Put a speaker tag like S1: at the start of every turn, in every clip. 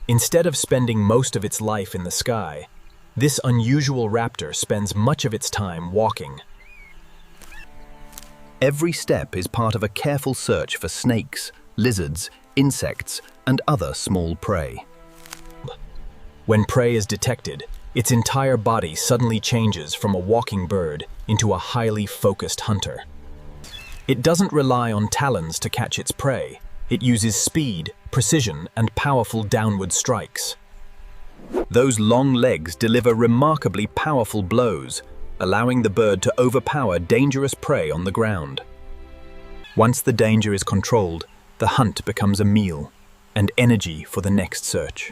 S1: Instead of spending most of its life in the sky, this unusual raptor spends much of its time walking.
S2: Every step is part of a careful search for snakes, lizards, insects, and other small prey.
S1: When prey is detected, its entire body suddenly changes from a walking bird into a highly focused hunter. It doesn't rely on talons to catch its prey. It uses speed, precision, and powerful downward strikes.
S2: Those long legs deliver remarkably powerful blows, allowing the bird to overpower dangerous prey on the ground. Once the danger is controlled, the hunt becomes a meal and energy for the next search.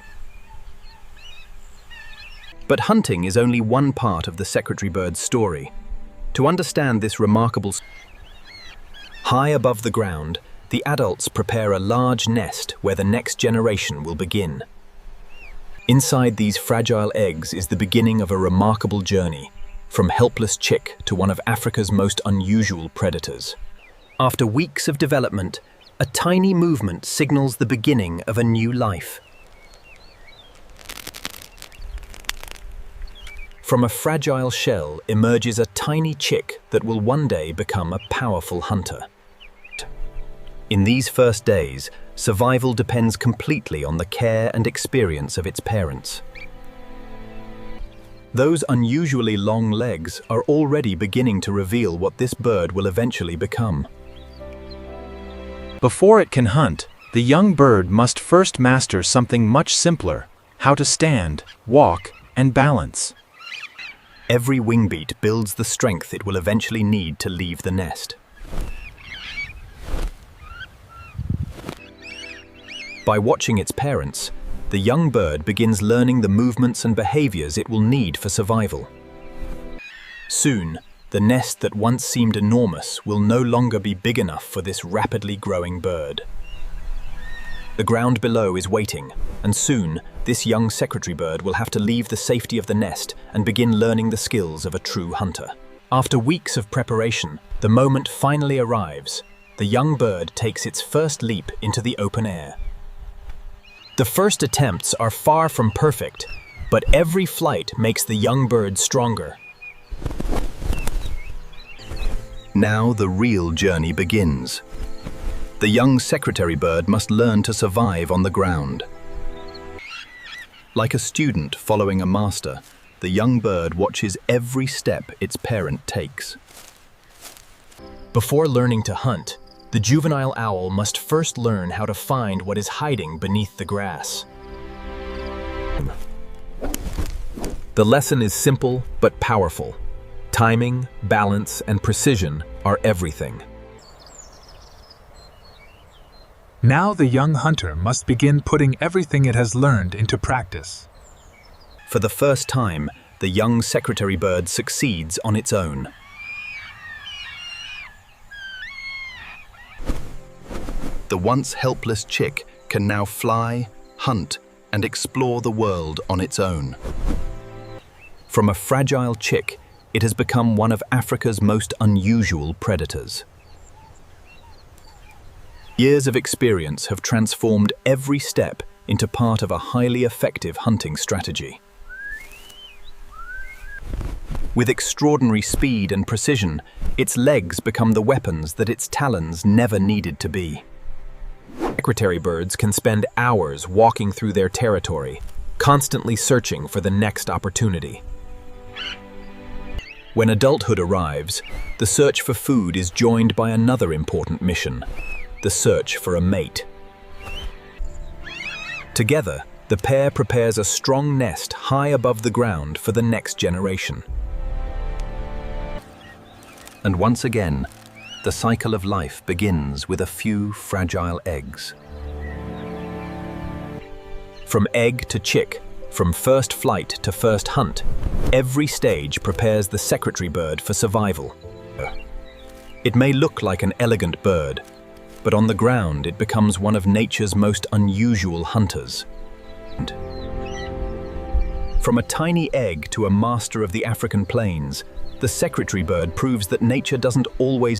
S2: But hunting is only one part of the secretary-bird's story. To understand this remarkable high above the ground, the adults prepare a large nest where the next generation will begin. Inside these fragile eggs is the beginning of a remarkable journey, from helpless chick to one of Africa's most unusual predators. After weeks of development, a tiny movement signals the beginning of a new life. From a fragile shell emerges a tiny chick that will one day become a powerful hunter. In these first days, survival depends completely on the care and experience of its parents. Those unusually long legs are already beginning to reveal what this bird will eventually become.
S3: Before it can hunt, the young bird must first master something much simpler: how to stand, walk, and balance.
S2: Every wing beat builds the strength it will eventually need to leave the nest. By watching its parents, the young bird begins learning the movements and behaviors it will need for survival. Soon, the nest that once seemed enormous will no longer be big enough for this rapidly growing bird. The ground below is waiting, and soon, this young secretary bird will have to leave the safety of the nest and begin learning the skills of a true hunter. After weeks of preparation, the moment finally arrives. The young bird takes its first leap into the open air. The first attempts are far from perfect, but every flight makes the young bird stronger. Now the real journey begins. The young secretary bird must learn to survive on the ground. Like a student following a master, the young bird watches every step its parent takes.
S1: Before learning to hunt, the juvenile owl must first learn how to find what is hiding beneath the grass. The lesson is simple but powerful. Timing, balance, and precision are everything.
S4: Now the young hunter must begin putting everything it has learned into practice.
S2: For the first time, the young secretary bird succeeds on its own. The once helpless chick can now fly, hunt, and explore the world on its own. From a fragile chick, it has become one of Africa's most unusual predators. Years of experience have transformed every step into part of a highly effective hunting strategy. With extraordinary speed and precision, its legs become the weapons that its talons never needed to be. Secretary birds can spend hours walking through their territory, constantly searching for the next opportunity. When adulthood arrives, the search for food is joined by another important mission: the search for a mate. Together, the pair prepares a strong nest high above the ground for the next generation. And once again, the cycle of life begins with a few fragile eggs. From egg to chick, from first flight to first hunt, every stage prepares the secretary bird for survival. It may look like an elegant bird, but on the ground it becomes one of nature's most unusual hunters. From a tiny egg to a master of the African plains, the secretary bird proves that nature doesn't always